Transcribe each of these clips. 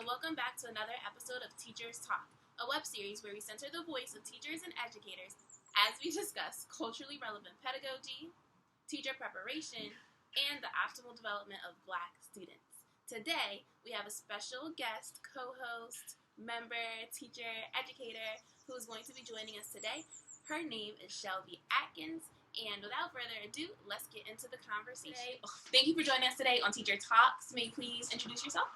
and welcome back to another episode of Teachers Talk, a web series where we center the voice of teachers and educators as we discuss culturally relevant pedagogy, teacher preparation, and the optimal development of Black students. Today, we have a special guest, co-host, member, teacher, educator who is going to be joining us today. Her name is Shelby Adkins. And without further ado, let's get into the conversation. Thank you for joining us today on Teacher Talks. May you please introduce yourself?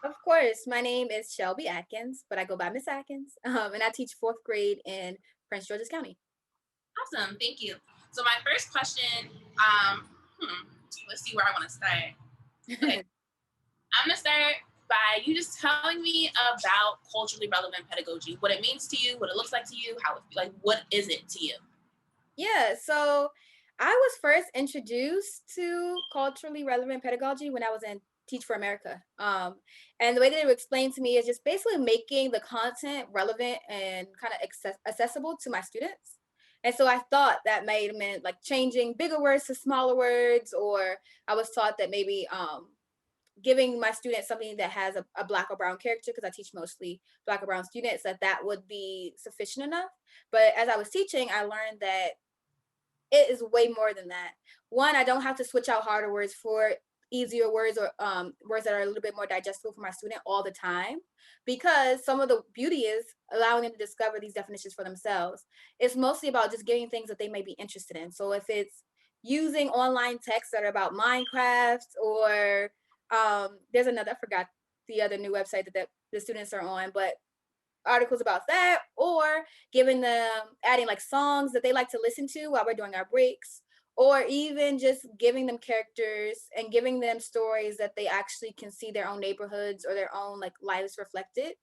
Of course, my name is Shelby Adkins, but I go by Miss Adkins, and I teach fourth grade in Prince George's County. Awesome, thank you. So my first question, let's see where I want to start. Okay. I'm going to start by you just telling me about culturally relevant pedagogy, what it means to you, what it looks like to you, how it, like, what is it to you? Yeah, so I was first introduced to culturally relevant pedagogy when I was in Teach for America. And the way that it would explain to me is just basically making the content relevant and kind of accessible to my students. And so I thought that meant like changing bigger words to smaller words, or I was taught that maybe giving my students something that has a Black or brown character, because I teach mostly Black or brown students, that would be sufficient enough. But as I was teaching, I learned that it is way more than that. One, I don't have to switch out harder words for easier words, or words that are a little bit more digestible for my student all the time, because some of the beauty is allowing them to discover these definitions for themselves. It's mostly about just getting things that they may be interested in. So if it's using online texts that are about Minecraft, or there's another, I forgot the other new website that the students are on, but articles about that, or adding like songs that they like to listen to while we're doing our breaks, or even just giving them characters and giving them stories that they actually can see their own neighborhoods or their own like lives reflected,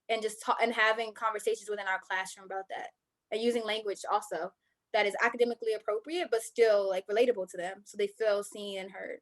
and just and having conversations within our classroom about that, and using language also that is academically appropriate but still like relatable to them, so they feel seen and heard.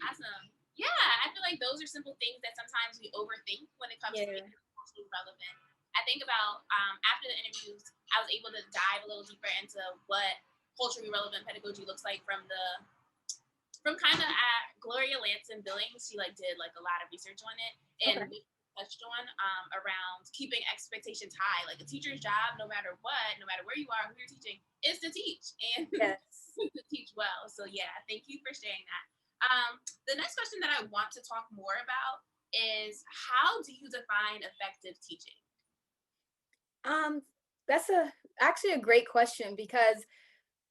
Awesome. Yeah, I feel like those are simple things that sometimes we overthink when it comes to making it culturally relevant. I think about after the interviews, I was able to dive a little deeper into what culturally relevant pedagogy looks like from kind of at Gloria Lanson Billings. She like did like a lot of research on it, and we touched on around keeping expectations high. Like a teacher's job, no matter what, no matter where you are, who you're teaching, is to teach and to teach well. So yeah, thank you for sharing that. The next question that I want to talk more about is, how do you define effective teaching? That's actually a great question, because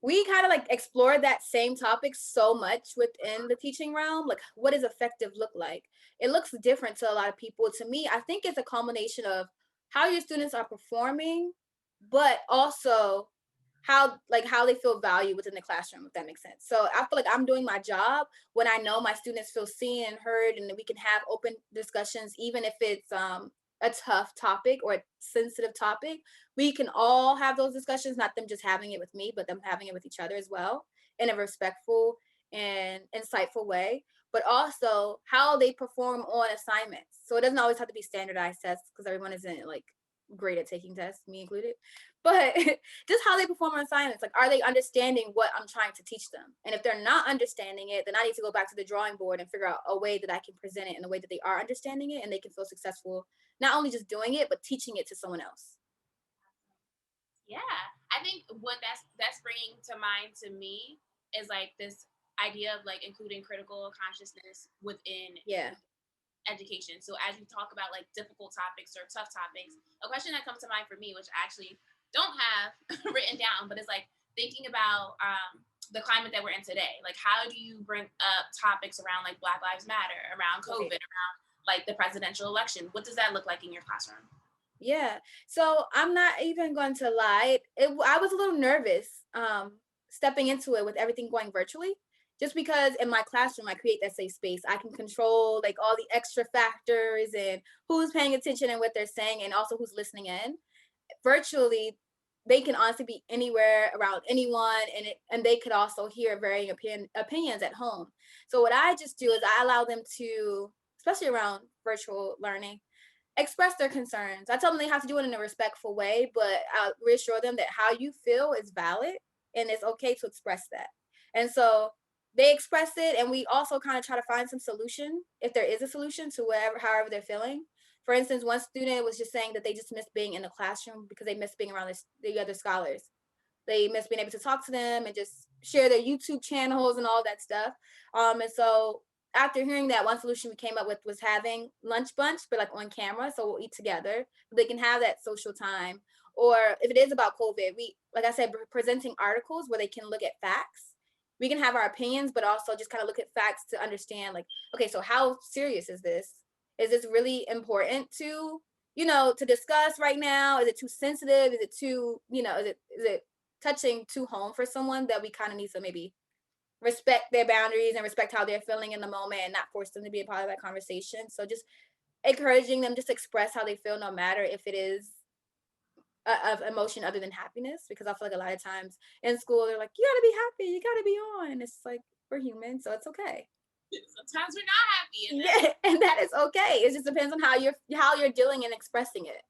we kind of like explored that same topic so much within the teaching realm. Like, what does effective look like? It looks different to a lot of people. To me, I think it's a combination of how your students are performing, but also how they feel valued within the classroom, if that makes sense. So I feel like I'm doing my job when I know my students feel seen and heard, and we can have open discussions, even if it's a tough topic or a sensitive topic. We can all have those discussions, not them just having it with me, but them having it with each other as well, in a respectful and insightful way. But also how they perform on assignments. So it doesn't always have to be standardized tests, because everyone isn't like great at taking tests, me included. But just how they perform on assignments. Like, are they understanding what I'm trying to teach them? And if they're not understanding it, then I need to go back to the drawing board and figure out a way that I can present it in a way that they are understanding it, and they can feel successful, not only just doing it, but teaching it to someone else. Yeah, I think what that's bringing to mind to me is like this idea of like including critical consciousness within education. So as you talk about like difficult topics or tough topics, a question that comes to mind for me, which I actually don't have written down, but it's like thinking about the climate that we're in today. Like, how do you bring up topics around like Black Lives Matter, around COVID, around like the presidential election? What does that look like in your classroom? Yeah. So I'm not even going to lie. I was a little nervous stepping into it with everything going virtually, just because in my classroom, I create that safe space. I can control like all the extra factors and who's paying attention and what they're saying, and also who's listening in. Virtually, they can honestly be anywhere around anyone, and they could also hear varying opinions at home. So what I just do is I allow them to, especially around virtual learning, express their concerns. I tell them they have to do it in a respectful way, but I reassure them that how you feel is valid and it's okay to express that. And so they express it, and we also kind of try to find some solution, if there is a solution to however they're feeling. For instance, one student was just saying that they just miss being in the classroom because they miss being around the other scholars. They miss being able to talk to them and just share their YouTube channels and all that stuff. And so after hearing that, one solution we came up with was having lunch bunch, but like on camera, so we'll eat together. They can have that social time. Or if it is about COVID, we, like I said, presenting articles where they can look at facts. We can have our opinions, but also just kind of look at facts to understand, like, okay, so how serious is this? Is this really important to, to discuss right now? Is it too sensitive? Is it too, is it touching too home for someone that we kind of need to maybe respect their boundaries and respect how they're feeling in the moment and not force them to be a part of that conversation. So just encouraging them just express how they feel, no matter if it is of emotion other than happiness, because I feel like a lot of times in school they're like, you gotta be happy, you gotta be on. And it's like, we're human, so it's okay. Sometimes we're not happy, and Yeah, and that is okay. It just depends on how you're dealing and expressing it.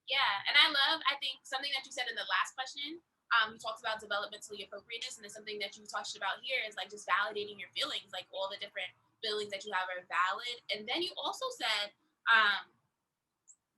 yeah, and I think something that you said in the last question, you talked about developmentally appropriateness, and it's something that you touched about here is like just validating your feelings, like all the different feelings that you have are valid. And then you also said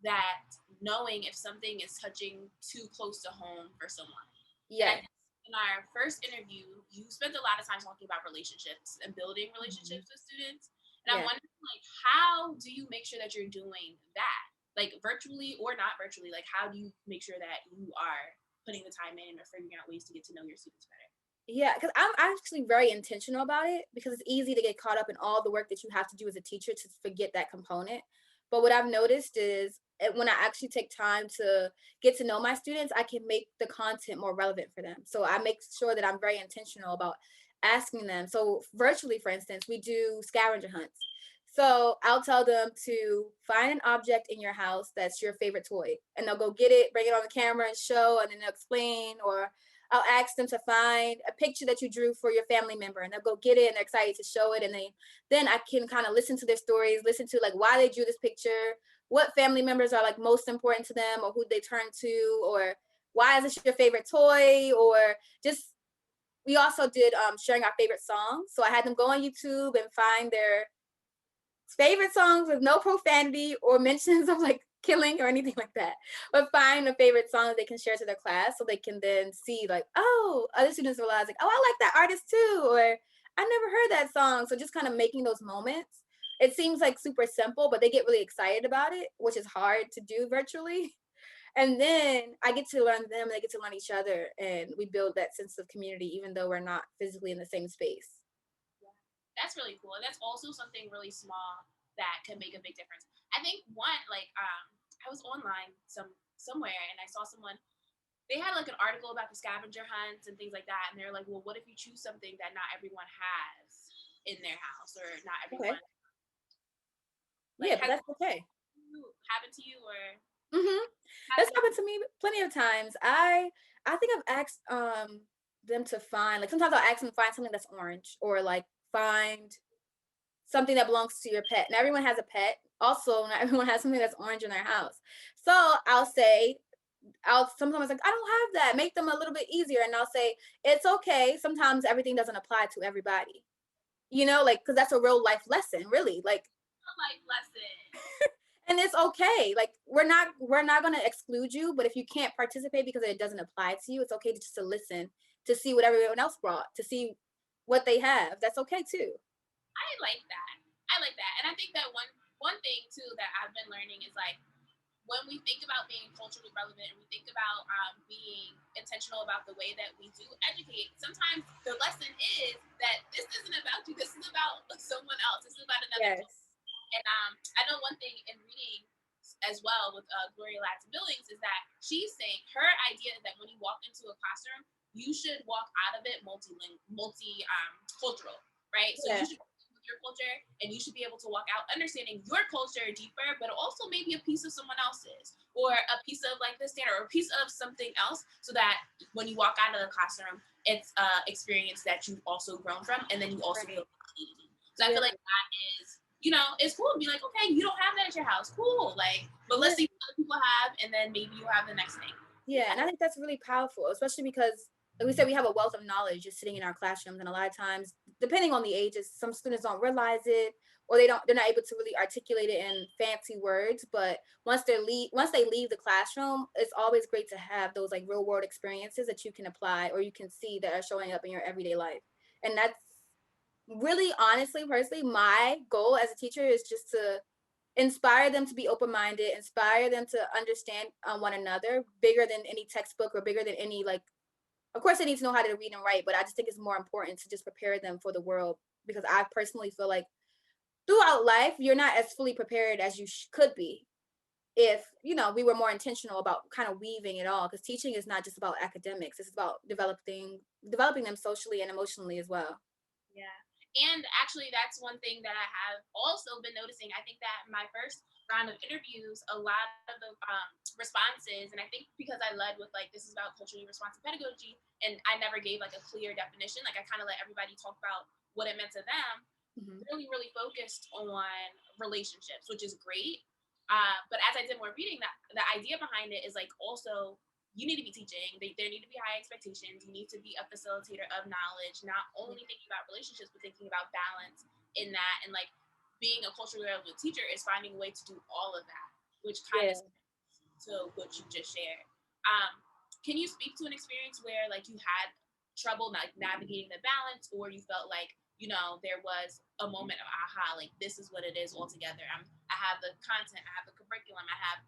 that knowing if something is touching too close to home for someone. And I Yeah. think in our first interview, you spent a lot of time talking about relationships and building Mhm. relationships with students. And I'm Yeah. wondering, like, how do you make sure that you're doing that? Like, virtually or not virtually, like, how do you make sure that you are putting the time in or figuring out ways to get to know your students better? Yeah, because I'm actually very intentional about it because it's easy to get caught up in all the work that you have to do as a teacher to forget that component. But what I've noticed is when I actually take time to get to know my students, I can make the content more relevant for them. So I make sure that I'm very intentional about asking them. So virtually, for instance, we do scavenger hunts. So I'll tell them to find an object in your house that's your favorite toy, and they'll go get it, bring it on the camera and show, and then they'll explain. Or I'll ask them to find a picture that you drew for your family member, and they'll go get it and they're excited to show it. And then I can kind of listen to their stories, listen to like why they drew this picture, what family members are like most important to them, or who they turn to, or why is this your favorite toy, or just we also did sharing our favorite songs. So I had them go on YouTube and find their favorite songs with no profanity or mentions of like killing or anything like that, but find a favorite song that they can share to their class so they can then see like, oh, other students realize like, oh, I like that artist too, or I never heard that song. So just kind of making those moments. It seems like super simple, but they get really excited about it, which is hard to do virtually. And then I get to learn them, and they get to learn each other, and we build that sense of community, even though we're not physically in the same space. Yeah, that's really cool. And that's also something really small that can make a big difference. I think one, like, I was online somewhere and I saw someone, they had like an article about the scavenger hunts and things like that. And they're like, well, what if you choose something that not everyone has in their house, or not Okay. everyone, like, Yeah, but has that's okay. happened to you, or Mhm. how That's do you? happened to me plenty of times. I think I've asked them to find, like, sometimes I'll ask them to find something that's orange, or like find something that belongs to your pet. And everyone has a pet. Also, not everyone has something that's orange in their house. So I'll say, I'll sometimes like, I don't have that. Make them a little bit easier. And I'll say, it's okay. Sometimes everything doesn't apply to everybody. Like, because that's a real life lesson, really. Like, Life lesson. and it's okay. Like, we're not going to exclude you, but if you can't participate because it doesn't apply to you, it's okay to just to listen, to see what everyone else brought, to see what they have. That's okay too. I like that. I like that. And I think that one thing too that I've been learning is like, when we think about being culturally relevant and we think about being intentional about the way that we do educate, sometimes the lesson is that this isn't about you. This is about someone else. This is about another culture. Yes. And I know one thing in reading as well with Gloria Ladson Billings is that she's saying her idea is that when you walk into a classroom, you should walk out of it multi cultural, right? So you Yeah. should with your culture, and you should be able to walk out understanding your culture deeper, but also maybe a piece of someone else's, or a piece of like the standard, or a piece of something else, so that when you walk out of the classroom, it's experience that you've also grown from, and then you also Right. feel validated. So I Yeah. feel like that is, it's cool to be like, okay, you don't have that at your house, cool, like, but let's Yeah. see what other people have, and then maybe you'll have the next thing. Yeah, Yeah. and I think that's really powerful, especially because, like we said, we have a wealth of knowledge just sitting in our classrooms, and a lot of times, depending on the ages, some students don't realize it, or they're not able to really articulate it in fancy words. But once they leave the classroom, it's always great to have those like real world experiences that you can apply or you can see that are showing up in your everyday life. And that's really, honestly, personally, my goal as a teacher is just to inspire them to be open-minded, inspire them to understand one another bigger than any textbook or bigger than any, like, of course they need to know how to read and write, but I just think it's more important to just prepare them for the world, because I personally feel like throughout life you're not as fully prepared as you could be if we were more intentional about kind of weaving it all, because teaching is not just about academics, it's about developing them socially and emotionally as well. Yeah. And actually, that's one thing that I have also been noticing. I think that my first round of interviews, a lot of the responses, and I think because I led with like, this is about culturally responsive pedagogy, and I never gave like a clear definition, like I kind of let everybody talk about what it meant to them, really, really focused on relationships, which is great. But as I did more reading, that the idea behind it is like also you need to be teaching. There need to be high expectations. You need to be a facilitator of knowledge, not only thinking about relationships, but thinking about balance in that. And like being a culturally relevant teacher is finding a way to do all of that, which kind of to what you just shared. Can you speak to an experience where like you had trouble like navigating the balance, or you felt like there was a moment of aha, like this is what it is altogether. I have the content, I have the curriculum, I have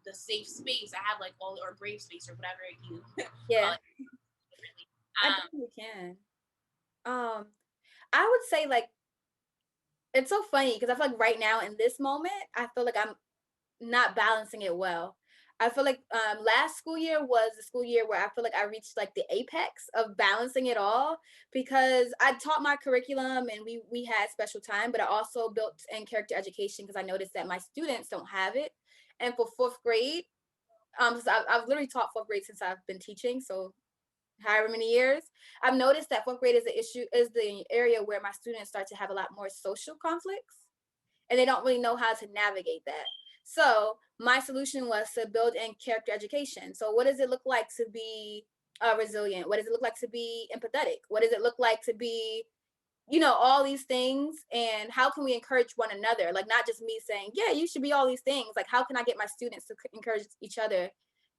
the safe space, I have like all, or brave space, or whatever you Yeah. call it differently. I definitely can. I would say, like, it's so funny because I feel like right now in this moment, I feel like I'm not balancing it well. I feel like last school year was the school year where I feel like I reached like the apex of balancing it all, because I taught my curriculum and we had special time, but I also built in character education because I noticed that my students don't have it. And for fourth grade, so I've literally taught fourth grade since I've been teaching, so however many years, I've noticed that fourth grade is the area where my students start to have a lot more social conflicts, and they don't really know how to navigate that. So my solution was to build in character education. So what does it look like to be resilient? What does it look like to be empathetic? What does it look like to be, all these things? And how can we encourage one another? Like, not just me saying, yeah, you should be all these things. Like, how can I get my students to encourage each other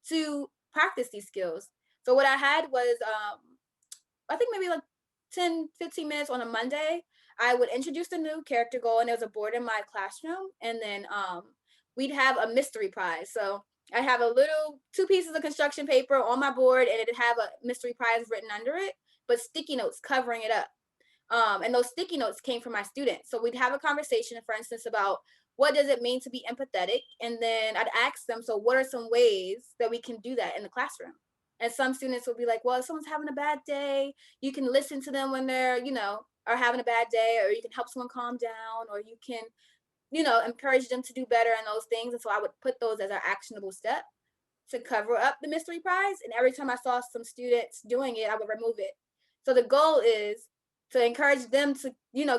to practice these skills? So what I had was, I think maybe like 10, 15 minutes on a Monday, I would introduce the new character goal, and there was a board in my classroom. And then we'd have a mystery prize. So I have a little 2 pieces of construction paper on my board, and it'd have a mystery prize written under it, but sticky notes covering it up. And those sticky notes came from my students. So we'd have a conversation, for instance, about what does it mean to be empathetic? And then I'd ask them, so what are some ways that we can do that in the classroom? And some students will be like, well, if someone's having a bad day, you can listen to them when they're, are having a bad day, or you can help someone calm down, or you can, encourage them to do better in those things. And so I would put those as an actionable step to cover up the mystery prize. And every time I saw some students doing it, I would remove it. So the goal is to encourage them to,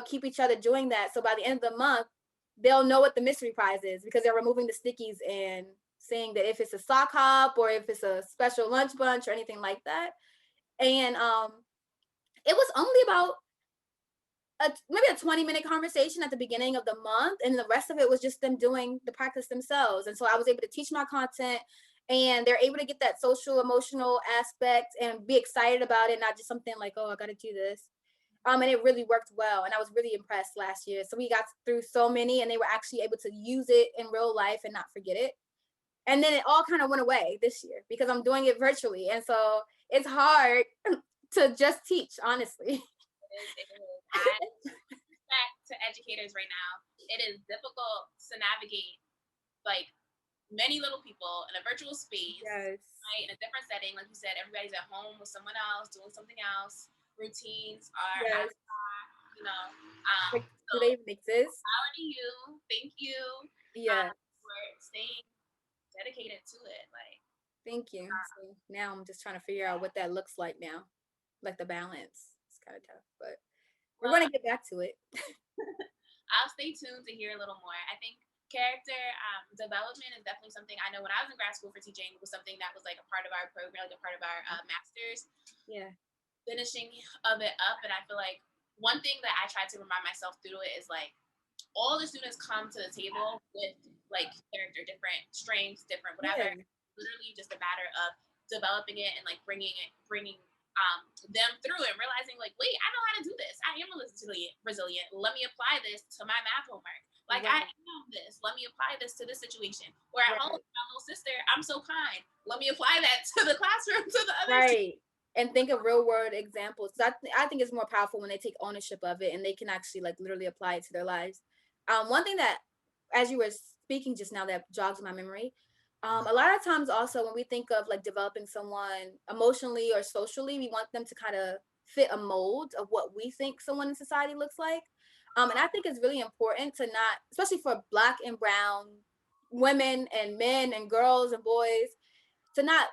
keep each other doing that. So by the end of the month, they'll know what the mystery prize is, because they're removing the stickies and saying that if it's a sock hop or if it's a special lunch bunch or anything like that. And it was only about maybe a 20-minute conversation at the beginning of the month, and the rest of it was just them doing the practice themselves. And so I was able to teach my content, and they're able to get that social emotional aspect and be excited about it, not just something like, oh, I got to do this. And it really worked well, and I was really impressed last year. So we got through so many, and they were actually able to use it in real life and not forget it. And then it all kind of went away this year because I'm doing it virtually, and so it's hard to just teach, honestly. It is. I back to educators right now. It is difficult to navigate like many little people in a virtual space, Yes. right? In a different setting, like you said, everybody's at home with someone else doing something else. Routines are Yes. out of time, Like, So do they even exist? proud of you. Thank you Yeah. for staying dedicated to it. Like, Thank you. So now I'm just trying to figure out what that looks like now, like the balance. It's kind of tough, but we're well, going to get back to it. I'll stay tuned to hear a little more. I think character development is definitely something I know when I was in grad school for teaching was something that was like a part of our program, like a part of our master's. Yeah. Finishing of it up, and I feel like one thing that I try to remind myself through it is like all the students come to the table with like character, different strengths, different whatever. Yeah. Literally just a matter of developing it and like bringing them through it, realizing like, wait, I know how to do this. I am resilient. Let me apply this to my math homework. Like I Right. am this. Let me apply this to this situation. Or at home, Right. my little sister, I'm so kind. Let me apply that to the classroom to the other students. Right. And think of real world examples. I think it's more powerful when they take ownership of it and they can actually like literally apply it to their lives. One thing that, as you were speaking just now, that jogs my memory. A lot of times also when we think of like developing someone emotionally or socially, we want them to kind of fit a mold of what we think someone in society looks like. And I think it's really important to not, especially for Black and brown women and men and girls and boys, to not,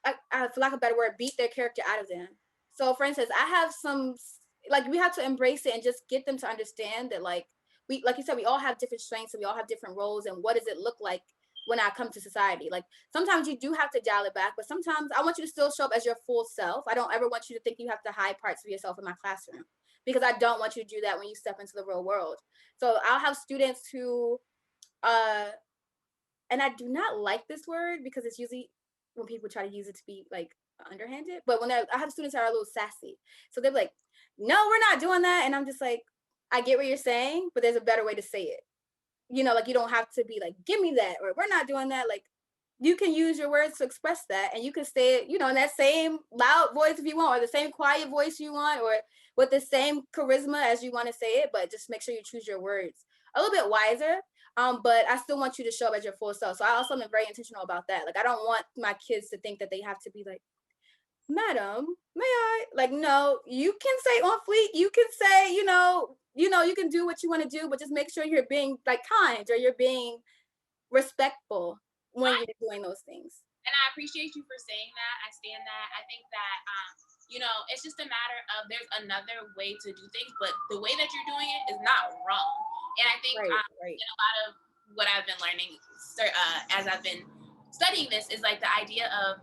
for lack of a better word, beat their character out of them. So, for instance, I have some, like, we have to embrace it and just get them to understand that, like, like you said, we all have different strengths and we all have different roles. And what does it look like when I come to society? Like, sometimes you do have to dial it back, but sometimes I want you to still show up as your full self. I don't ever want you to think you have to hide parts of yourself in my classroom because I don't want you to do that when you step into the real world. So, I'll have students who, uh, and I do not like this word because it's usually when people try to use it to be like underhanded. But when I have students that are a little sassy, so they're like, "No, we're not doing that," and I'm just like, "I get what you're saying, but there's a better way to say it." Like you don't have to be like, "Give me that," or "We're not doing that." Like you can use your words to express that, and you can say it, in that same loud voice if you want, or the same quiet voice you want, or with the same charisma as you want to say it. But just make sure you choose your words a little bit wiser. But I still want you to show up as your full self. So I also am very intentional about that. Like I don't want my kids to think that they have to be like, "Madam, may I?" Like, no, you can say on fleek. You can say, you can do what you want to do, but just make sure you're being like kind or you're being respectful when you're doing those things. And I appreciate you for saying that. I stand that. I think that it's just a matter of there's another way to do things, but the way that you're doing it is not wrong. And I think Right. in a lot of what I've been learning as I've been studying this is like the idea of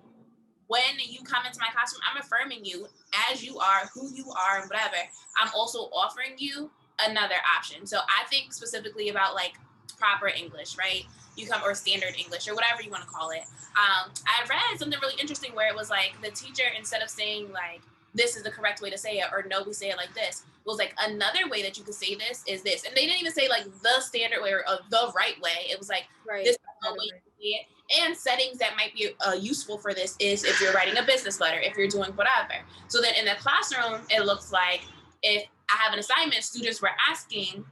when you come into my classroom, I'm affirming you as you are, who you are, and whatever. I'm also offering you another option. So I think specifically about like proper English, right? You come or standard English or whatever you want to call it. I read something really interesting where it was like the teacher, instead of saying like this is the correct way to say it or no, we say it like this, was like another way that you could say this is this. And they didn't even say like the standard way or the right way. It was like this is the way to say it. And settings that might be useful for this is if you're writing a business letter, if you're doing whatever. So then in the classroom, it looks like if I have an assignment, students were asking,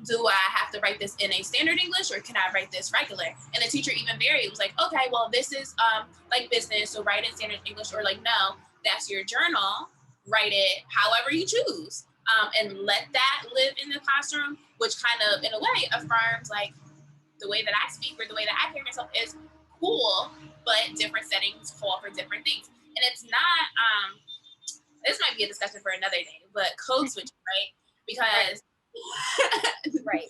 do I have to write this in a standard English or can I write this regular? And the teacher even varied. It was like, okay, well, this is like business, so write in standard English, or like, no, that's your journal, write it however you choose. And let that live in the classroom, which kind of, in a way, affirms like the way that I speak or the way that I carry myself is cool, but different settings call for different things. And it's not, this might be a discussion for another day, but code switching, right? Because Right.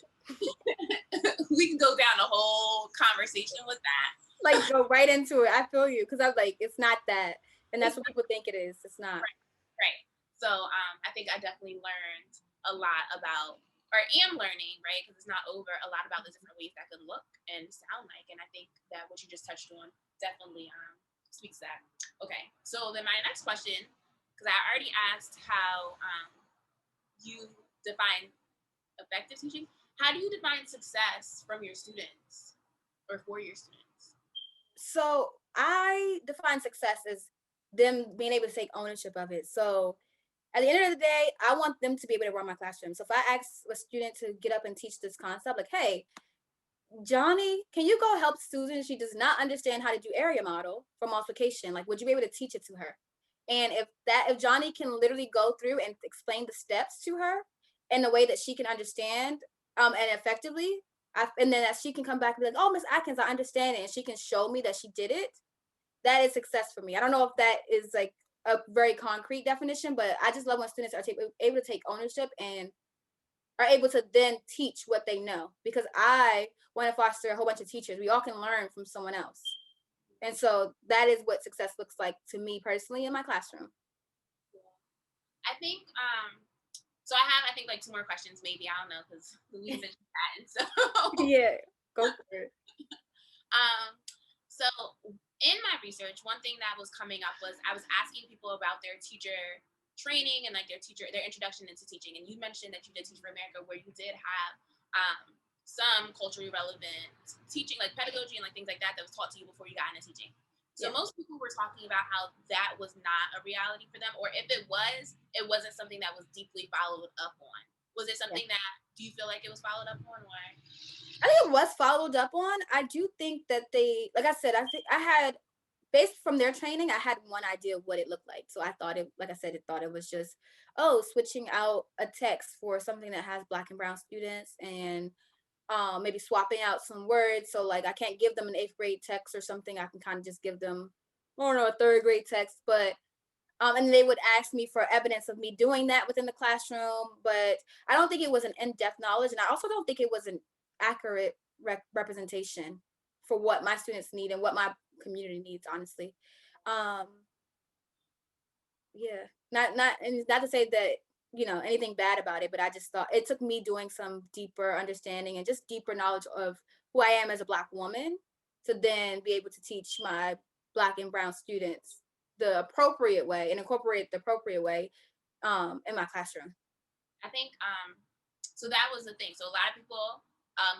we can go down a whole conversation with that. Like go right into it. I feel you because I'm like, it's not that, and that's what people think it is. It's not. Right. So I think I definitely learned a lot about, or am learning, right? Because it's not over, a lot about the different ways that could look and sound like. And I think that what you just touched on definitely speaks to that. Okay. So then my next question, because I already asked how you define effective teaching. How do you define success from your students or for your students? So I define success as them being able to take ownership of it. So at the end of the day, I want them to be able to run my classroom. So if I ask a student to get up and teach this concept, like, hey, Johnny, can you go help Susan? She does not understand how to do area model for multiplication. Like, would you be able to teach it to her? And if Johnny can literally go through and explain the steps to her in a way that she can understand and effectively, and then that she can come back and be like, oh, Miss Atkins, I understand it. And she can show me that she did it. That is success for me. I don't know if that is like a very concrete definition, but I just love when students are able to take ownership and are able to then teach what they know, because I want to foster a whole bunch of teachers. We all can learn from someone else. And so that is what success looks like to me personally in my classroom. I think, So I think like 2 more questions, maybe. I don't know, because we mentioned that, and so Yeah, go for it. um, so in my research, one thing that was coming up was I was asking people about their teacher training and like their introduction into teaching. And you mentioned that you did Teach for America, where you did have some culturally relevant teaching, like pedagogy and like things like that, that was taught to you before you got into teaching. So Yeah. most people were talking about how that was not a reality for them, or if it was, it wasn't something that was deeply followed up on. Was it Yeah. something that, do you feel like it was followed up on? Or I think it was followed up on. I do think that they, like I said, I think I had, based from their training, I had one idea of what it looked like. So I thought it, like I said, it thought it was just, oh, switching out a text for something that has Black and brown students, and maybe swapping out some words. So like I can't give them an 8th grade text or something. I can kind of just give them, I don't know, a 3rd grade text. But and they would ask me for evidence of me doing that within the classroom. But I don't think it was an in-depth knowledge, and I also don't think it was an accurate representation for what my students need and what my community needs. Honestly, um, yeah, not and not to say that, anything bad about it, but I just thought it took me doing some deeper understanding and just deeper knowledge of who I am as a Black woman to then be able to teach my Black and brown students the appropriate way and incorporate the appropriate way in my classroom. I think so that was the thing. So a lot of people,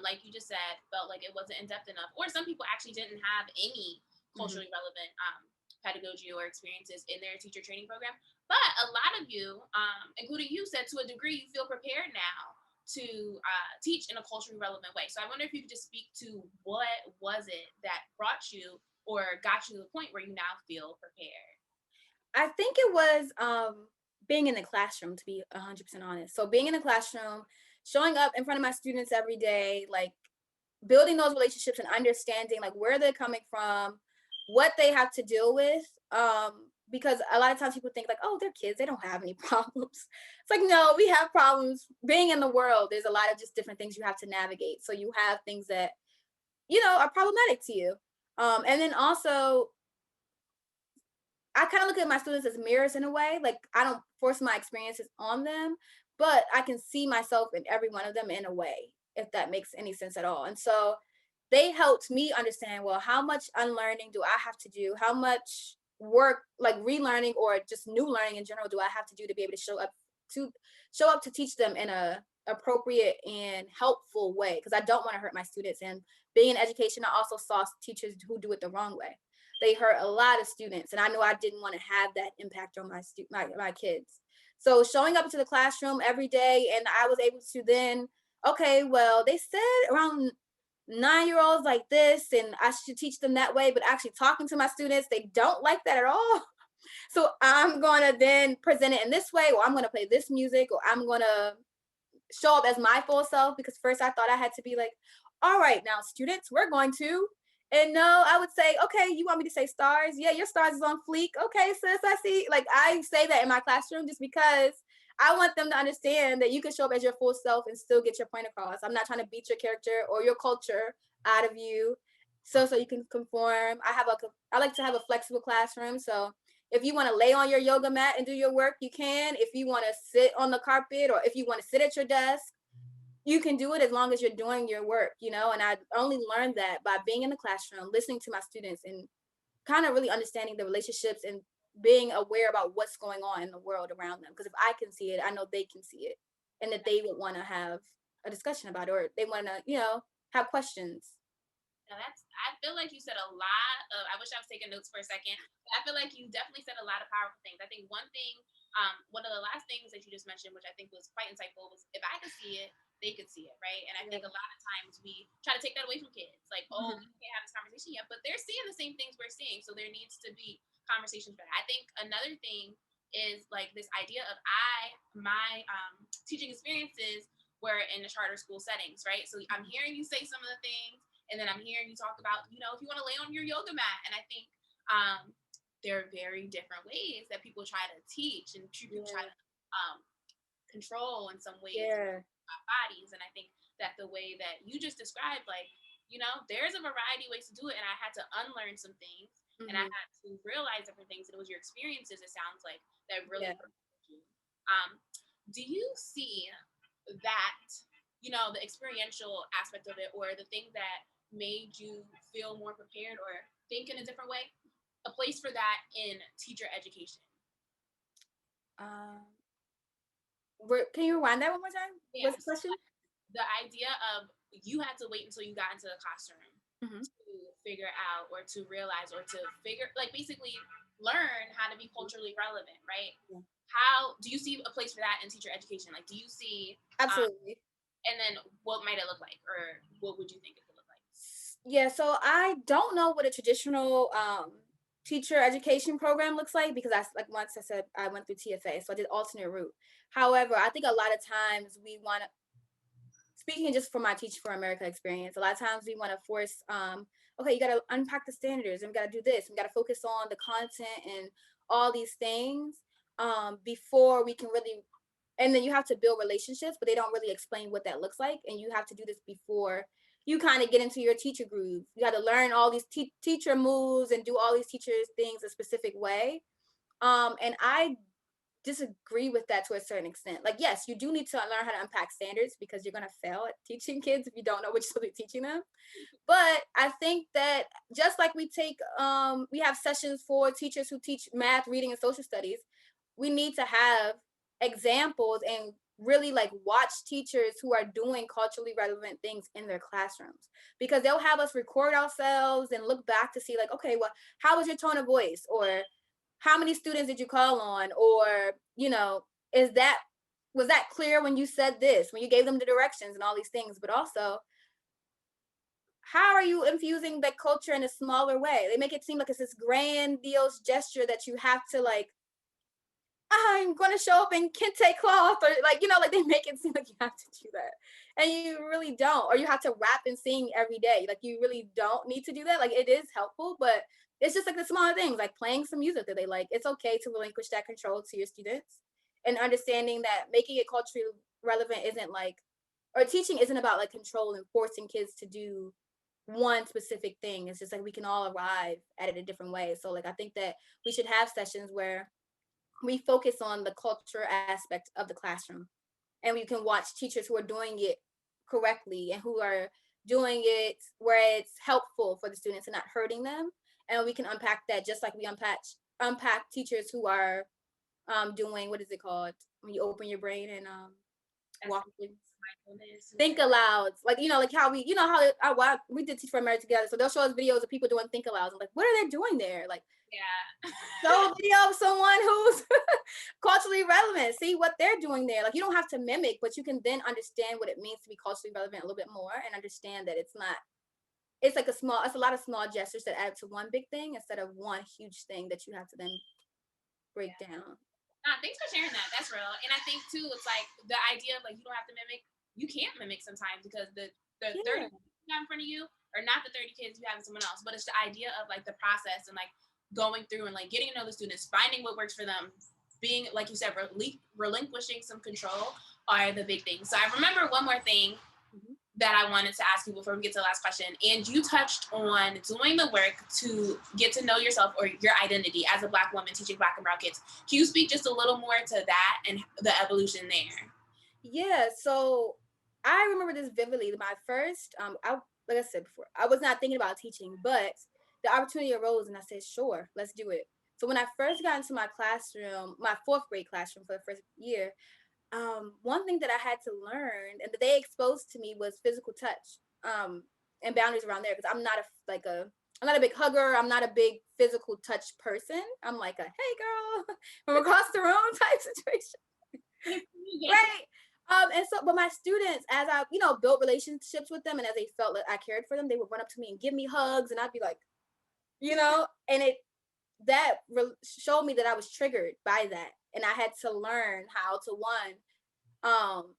like you just said, felt like it wasn't in depth enough, or some people actually didn't have any Hmm. culturally relevant pedagogy or experiences in their teacher training program. But a lot of you, including you, said to a degree you feel prepared now to teach in a culturally relevant way. So I wonder if you could just speak to what was it that brought you or got you to the point where you now feel prepared. I think it was being in the classroom, to be 100% honest. So being in the classroom, showing up in front of my students every day, like building those relationships and understanding like where they're coming from, what they have to deal with. Because a lot of times people think like, oh, they're kids, they don't have any problems. It's like, no, we have problems. Being in the world, there's a lot of just different things you have to navigate. So you have things that, are problematic to you. And then also I kind of look at my students as mirrors in a way. Like I don't force my experiences on them, but I can see myself in every one of them in a way, if that makes any sense at all. And so they helped me understand, well, how much unlearning do I have to do? How much work, like relearning or just new learning in general, do I have to do to be able to to show up to teach them in a appropriate and helpful way? Because I don't want to hurt my students. And being in education, I also saw teachers who do it the wrong way. They hurt a lot of students, and I know I didn't want to have that impact on my kids. So showing up to the classroom every day, and I was able to then, okay, well, they said around 9-year-olds like this, and I should teach them that way, but actually talking to my students, they don't like that at all. So I'm gonna then present it in this way, or I'm gonna play this music, or I'm gonna show up as my full self, because first I thought I had to be like, all right, now students, we're going to. And no, I would say, okay, you want me to say stars? Yeah, your stars is on fleek. Okay, sis, I see. Like I say that in my classroom just because I want them to understand that you can show up as your full self and still get your point across. I'm not trying to beat your character or your culture out of you. So you can conform. I like to have a flexible classroom. So if you want to lay on your yoga mat and do your work, you can. If you want to sit on the carpet or if you want to sit at your desk, you can do it as long as you're doing your work. And I only learned that by being in the classroom, listening to my students and kind of really understanding the relationships and being aware about what's going on in the world around them. Because if I can see it, I know they can see it, and that they would want to have a discussion about it, or they want to, have questions. Now I feel like you said a lot of, I wish I was taking notes for a second, but I feel like you definitely said a lot of powerful things. I think one thing, one of the last things that you just mentioned, which I think was quite insightful, was if I could see it, they could see it, right? And I Yeah. think a lot of times we try to take that away from kids. Like, oh, we Mhm. can't have this conversation yet, but they're seeing the same things we're seeing. So there needs to be conversations for that. I think another thing is like this idea of my teaching experiences were in the charter school settings, right? So I'm hearing you say some of the things, and then I'm hearing you talk about, if you want to lay on your yoga mat. And I think there are very different ways that people try to teach and people try Yeah. to control in some ways Yeah. our bodies. And I think that the way that you just described, like, there's a variety of ways to do it. And I had to unlearn some things and I Hmm. had to realize different things. And it was your experiences, it sounds like, that Yeah. really prepared you. Um, do you see that, the experiential aspect of it, or the thing that made you feel more prepared or think in a different way, a place for that in teacher education? Um, can you rewind that one more time? Yeah. What's the So question? the idea of you had to wait until you got into the classroom Hmm. to figure out or to realize or to figure, like, basically learn how to be culturally relevant, right? Yeah. How do you see a place for that in teacher education? Like, do you see, Absolutely. and then what might it look like, or what would you think it could look like? Yeah, so I don't know what a traditional teacher education program looks like because like once I said I went through TFA, so I did alternate route. However, I think a lot of times we want to, speaking just from my Teach for America experience, a lot of times we want to force, okay, you got to unpack the standards and we got to do this, we got to focus on the content and all these things before we can really, and then you have to build relationships, but they don't really explain what that looks like. And you have to do this before you kind of get into your teacher groove. You got to learn all these teacher moves and do all these teachers things a specific way. And I disagree with that to a certain extent. Like, yes, you do need to learn how to unpack standards because you're going to fail at teaching kids if you don't know what you're supposed to be teaching them. But I think that just like we have sessions for teachers who teach math, reading, and social studies, we need to have examples and really like watch teachers who are doing culturally relevant things in their classrooms, because they'll have us record ourselves and look back to see like, okay, well, how was your tone of voice, or how many students did you call on, or is that was that clear when you said this, when you gave them the directions and all these things. But also, how are you infusing that culture in a smaller way? They make it seem like it's this grandiose gesture that you have to like, I'm going to show up in kente cloth, or like, like they make it seem like you have to do that. And you really don't. Or you have to rap and sing every day. Like, you really don't need to do that. Like, it is helpful, but it's just like the smaller things, like playing some music that they like. It's okay to relinquish that control to your students, and understanding that making it culturally relevant isn't like, or teaching isn't about like control and forcing kids to do one specific thing. It's just like we can all arrive at it a different way. So like, I think that we should have sessions where we focus on the culture aspect of the classroom, and we can watch teachers who are doing it correctly and who are doing it where it's helpful for the students and not hurting them. And we can unpack that just like we unpack teachers who are doing, what is it called when you open your brain and walk with, think aloud, like like how we, we did Teach for America together, so they'll show us videos of people doing think alouds. I'm like, what are they doing there? Like, Yeah. show a video of someone who's culturally relevant. See what they're doing there. Like, you don't have to mimic, but you can then understand what it means to be culturally relevant a little bit more, and understand that it's not. It's like it's a lot of small gestures that add to one big thing instead of one huge thing that you have to then break down. Thanks for sharing that. That's real. And I think too, it's like the idea of like you don't have to mimic. You can't mimic sometimes because the Yeah. 30 kids you have in front of you are not the 30 kids you have in someone else. But it's the idea of like the process and like going through and like getting to know the students, finding what works for them, being like you said, relinquishing some control are the big things. So I remember one more thing that I wanted to ask you before we get to the last question. And you touched on doing the work to get to know yourself or your identity as a Black woman teaching Black and brown kids. Can you speak just a little more to that and the evolution there? Yeah, so I remember this vividly. My first, like I said before, I was not thinking about teaching, but the opportunity arose, and I said, "Sure, let's do it." So when I first got into my classroom, my fourth grade classroom for the first year, one thing that I had to learn and that they exposed to me was physical touch, and boundaries around there, because I'm not a big hugger. I'm not a big physical touch person. I'm like a hey girl from across the room type situation. Right. And so, but my students, as I, built relationships with them, and as they felt that I cared for them, they would run up to me and give me hugs, and I'd be like, and showed me that I was triggered by that, and I had to learn how to um,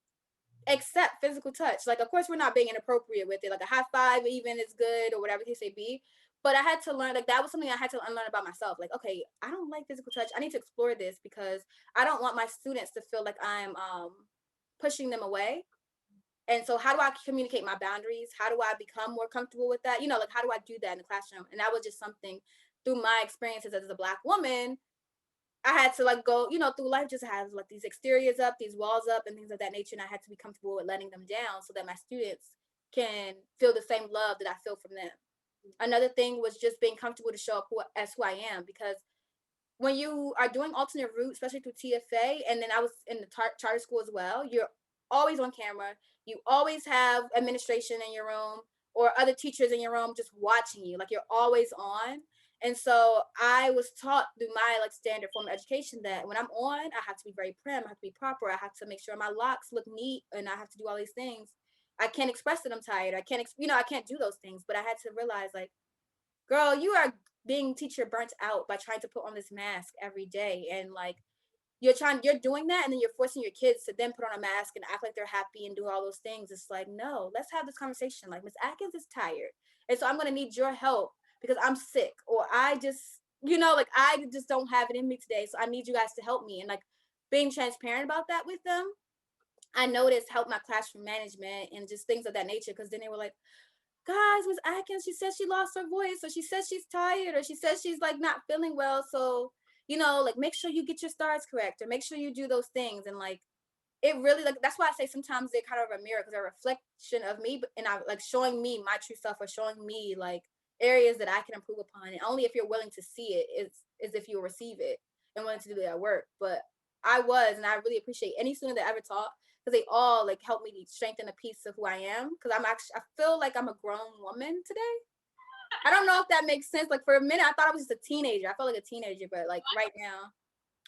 accept physical touch. Like, of course, we're not being inappropriate with it. Like a high five, even is good, or whatever the case may be. But I had to learn, like, that was something I had to unlearn about myself. Like, okay, I don't like physical touch. I need to explore this because I don't want my students to feel like I'm pushing them away. And so how do I communicate my boundaries? How do I become more comfortable with that? Like, how do I do that in the classroom? And that was just something through my experiences as a Black woman I had to like go, through life, just have like these exteriors up, these walls up, and things of that nature. And I had to be comfortable with letting them down so that my students can feel the same love that I feel from them. Another thing was just being comfortable to show up as who I am, because when you are doing alternate route, especially through TFA, and then I was in the charter school as well, you're always on camera. You always have administration in your room or other teachers in your room just watching you. Like you're always on. And so I was taught through my like standard form of education that when I'm on, I have to be very prim, I have to be proper, I have to make sure my locks look neat, and I have to do all these things. I can't express that I'm tired. I can't, I can't do those things. But I had to realize, like, girl, you are being teacher burnt out by trying to put on this mask every day. And like, you're doing that, and then you're forcing your kids to then put on a mask and act like they're happy and do all those things. It's like, no, let's have this conversation. Like, Miss Atkins is tired. And so I'm going to need your help because I'm sick, or I just, like I just don't have it in me today. So I need you guys to help me. And like being transparent about that with them, I noticed helped my classroom management and just things of that nature. Cause then they were like, guys, Miss Atkins, she says she lost her voice, or she says she's tired, or she says she's like not feeling well. So, like make sure you get your stars correct, or make sure you do those things. And like it really, like, that's why I say sometimes they're kind of a mirror, because they're a reflection of me, and I like showing me my true self, or showing me like areas that I can improve upon. And only if you're willing to see it is if you'll receive it and willing to do that work. But and I really appreciate any student that ever taught, because they all like helped me strengthen a piece of who I am. Because I feel like I'm a grown woman today. I don't know if that makes sense. Like for a minute, I thought I was just a teenager. I felt like a teenager, but like right now,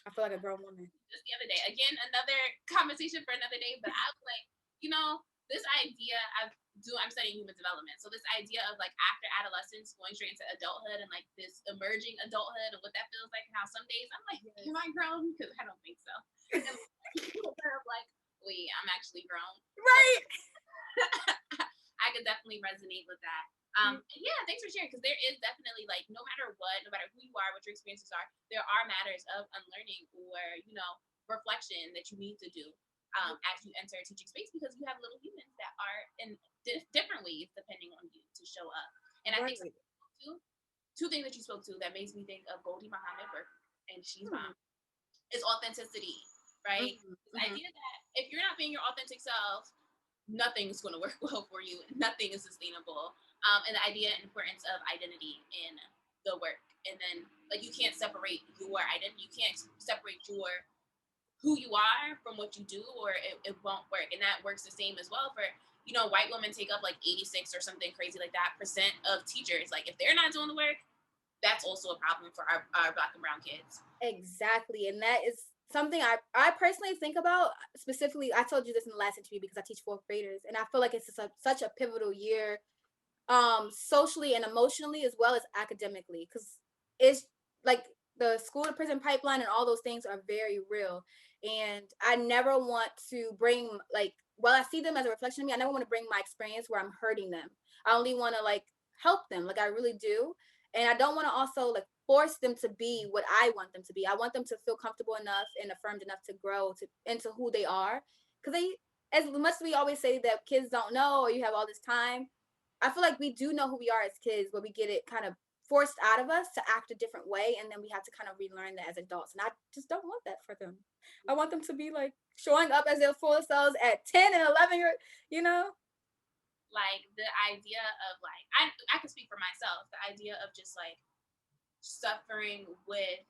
I feel like a grown woman. Just the other day, again, another conversation for another day. But I was like, this idea I'm studying human development. So this idea of like after adolescence going straight into adulthood, and like this emerging adulthood and what that feels like, and how some days I'm like, am I grown? Because I don't think so. And like, wait, I'm actually grown. Right. I could definitely resonate with that. Yeah, thanks for sharing, because there is definitely like no matter who you are, what your experiences are, there are matters of unlearning or reflection that you need to do as you enter a teaching space, because you have little humans that are in different ways depending on you to show up. And I think two things that you spoke to that makes me think of Goldie Muhammad, and she's mom, is authenticity, right? The idea that if you're not being your authentic self, nothing's going to work well for you. Nothing is sustainable. And the idea and importance of identity in the work. And then, like, you can't separate your identity. You can't separate who you are from what you do, or it won't work. And that works the same as well for, white women take up like 86 or something crazy like that % of teachers. Like, if they're not doing the work, that's also a problem for our Black and brown kids. Exactly. And that is something I personally think about. Specifically, I told you this in the last interview because I teach fourth graders, and I feel like it's just such a pivotal year, socially and emotionally as well as academically, because it's like the school to prison pipeline and all those things are very real. And I never want to bring, like, while I see them as a reflection of me, I never want to bring my experience where I'm hurting them. I only want to like help them, like I really do. And I don't want to also like force them to be what I want them to be. I want them to feel comfortable enough and affirmed enough to grow into who they are. Because as much as we always say that kids don't know, or you have all this time, I feel like we do know who we are as kids, but we get it kind of forced out of us to act a different way, and then we have to kind of relearn that as adults. And I just don't want that for them. I want them to be like showing up as their full selves at 10 and 11 years, Like the idea of like, I can speak for myself, the idea of just like suffering with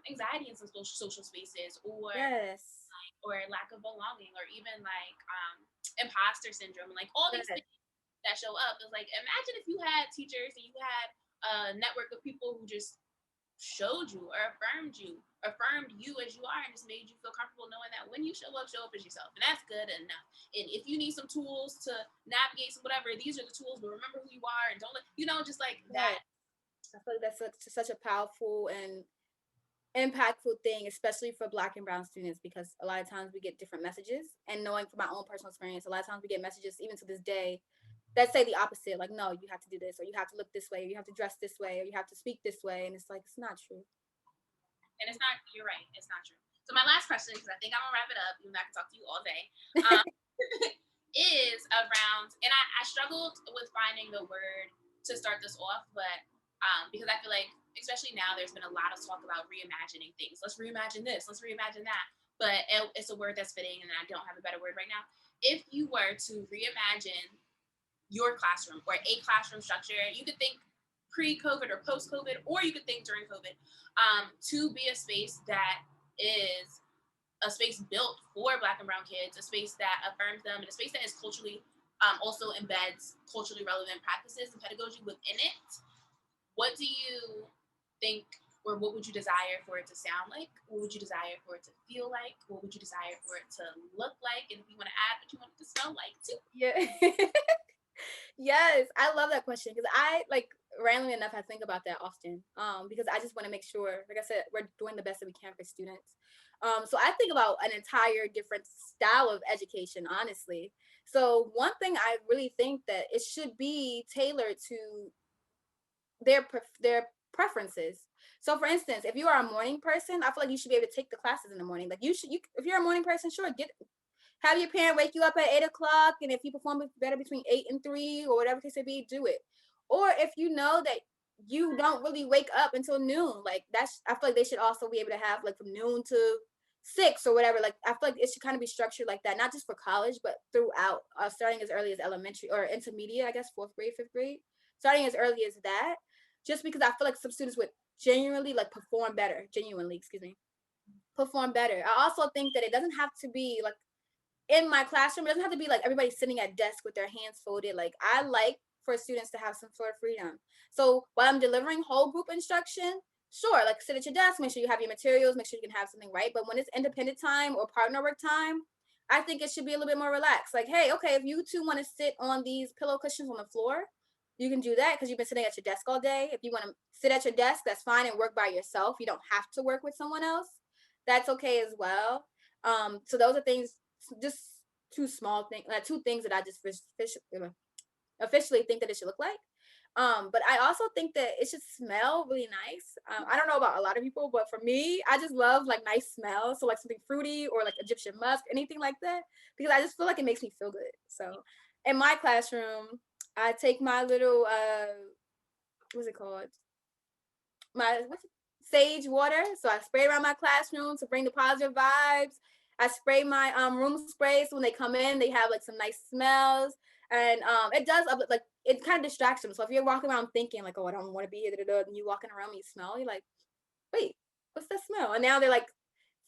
anxiety in some social spaces, or yes, or lack of belonging, or even like imposter syndrome, and like all these things that show up. Is like, imagine if you had teachers and you had a network of people who just showed you or affirmed you as you are, and just made you feel comfortable knowing that when you show up as yourself, and that's good enough. And if you need some tools to navigate some whatever, these are the tools, but remember who you are, and don't let just like that. I feel like that's such a powerful and impactful thing, especially for Black and brown students, because a lot of times we get different messages. And knowing from my own personal experience, a lot of times we get messages even to this day that say the opposite, like, no, you have to do this, or you have to look this way, or you have to dress this way, or you have to speak this way. And it's like, it's not true. And it's not, you're right, it's not true. So my last question, because I think I'm gonna wrap it up, even though I can talk to you all day, is around, and I struggled with finding the word to start this off, but because I feel like especially now, there's been a lot of talk about reimagining things. Let's reimagine this. Let's reimagine that. But it's a word that's fitting, and I don't have a better word right now. If you were to reimagine your classroom or a classroom structure, you could think pre-COVID or post-COVID, or you could think during COVID, to be a space that is a space built for Black and Brown kids, a space that affirms them, and a space that is culturally, also embeds culturally relevant practices and pedagogy within it. What do you think, or what would you desire for it to sound like? What would you desire for it to feel like? What would you desire for it to look like? And if you want to add what you want it to smell like too. Yeah. Yes, I love that question because I like randomly enough I think about that often. Because I just want to make sure, like I said, we're doing the best that we can for students. So I think about an entire different style of education, honestly. So one thing I really think that it should be tailored to their preferences. So for instance, if you are a morning person, I feel like you should be able to take the classes in the morning. Like if you're a morning person, sure, have your parent wake you up at 8 o'clock, and if you perform better between 8 and 3 or whatever case it be, do it. Or if you know that you don't really wake up until noon, like I feel like they should also be able to have like from noon to 6 or whatever. Like I feel like it should kind of be structured like that, not just for college, but throughout, starting as early as elementary or intermediate, I guess 4th grade, 5th grade, starting as early as that. Just because I feel like some students would genuinely like perform better, genuinely, excuse me, perform better. I also think that it doesn't have to be like in my classroom, it doesn't have to be like everybody sitting at desk with their hands folded. Like I like for students to have some sort of freedom. So while I'm delivering whole group instruction, sure, like sit at your desk, make sure you have your materials, make sure you can have something right. But when it's independent time or partner work time, I think it should be a little bit more relaxed. Like, hey, okay, if you two want to sit on these pillow cushions on the floor, you can do that because you've been sitting at your desk all day. If you want to sit at your desk, that's fine and work by yourself. You don't have to work with someone else. That's okay as well. So those are things, just two things that I just officially think that it should look like. But I also think that it should smell really nice. I don't know about a lot of people, but for me, I just love like nice smells. So like something fruity or like Egyptian musk, anything like that, because I just feel like it makes me feel good. So in my classroom, I take my little what's it called? Sage water. So I spray around my classroom to bring the positive vibes. I spray my room spray so when they come in, they have like some nice smells. And it does like it kind of distracts them. So if you're walking around thinking like, oh, I don't want to be here, and you walking around and you smell, you're like, wait, what's that smell? And now they're like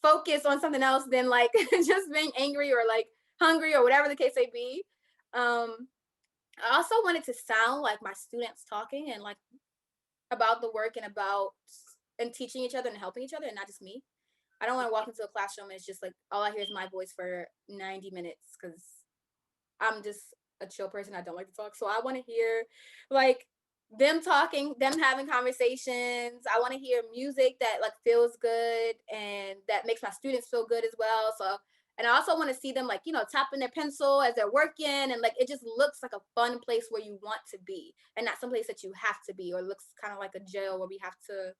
focused on something else than like just being angry or like hungry or whatever the case may be. I also want it to sound like my students talking and like about the work and teaching each other and helping each other and not just me. I don't want to walk into a classroom and it's just like all I hear is my voice for 90 minutes because I'm just a chill person. I don't like to talk. So I want to hear like them talking, them having conversations. I want to hear music that like feels good and that makes my students feel good as well. So and I also want to see them like, tapping their pencil as they're working and like it just looks like a fun place where you want to be and not some place that you have to be or looks kind of like a jail where we have to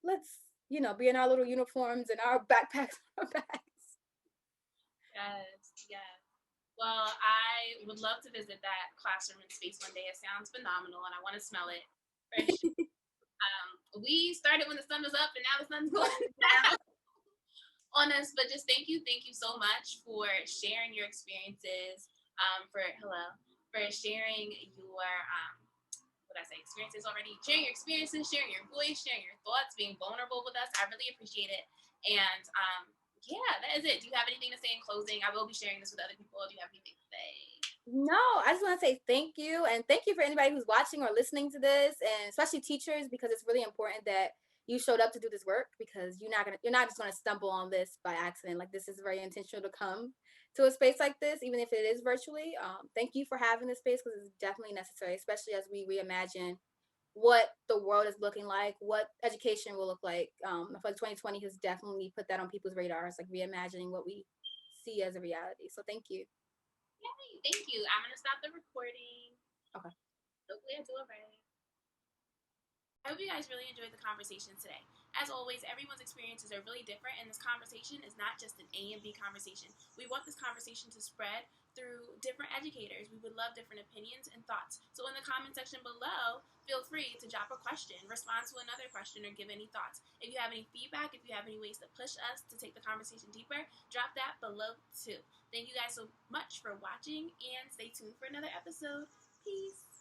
let's be in our little uniforms and our backpacks on our backs. Yes, yes. Well, I would love to visit that classroom in space one day. It sounds phenomenal, and I want to smell it. We started when the sun was up, and now the sun's going down on us. But just thank you so much for sharing your experiences. For sharing your what I say experiences already. Sharing your experiences, sharing your voice, sharing your thoughts, being vulnerable with us. I really appreciate it. And yeah, that is it. Do you have anything to say in closing? I will be sharing this with other people. Do you have anything to say? No, I just want to say thank you. And thank you for anybody who's watching or listening to this, and especially teachers, because it's really important that you showed up to do this work because you're not just gonna stumble on this by accident. Like this is very intentional to come to a space like this, even if it is virtually. Thank you for having this space because it's definitely necessary, especially as we reimagine what the world is looking like, what education will look like. I feel like 2020 has definitely put that on people's radars, like reimagining what we see as a reality. So thank you. Yay, thank you. I'm going to stop the recording. Okay. Hopefully I do it right. I hope you guys really enjoyed the conversation today. As always, everyone's experiences are really different, and this conversation is not just an A and B conversation. We want this conversation to spread through different educators. We would love different opinions and thoughts. So in the comment section below, feel free to drop a question, respond to another question, or give any thoughts. If you have any feedback, if you have any ways to push us to take the conversation deeper, drop that below too. Thank you guys so much for watching, and stay tuned for another episode. Peace.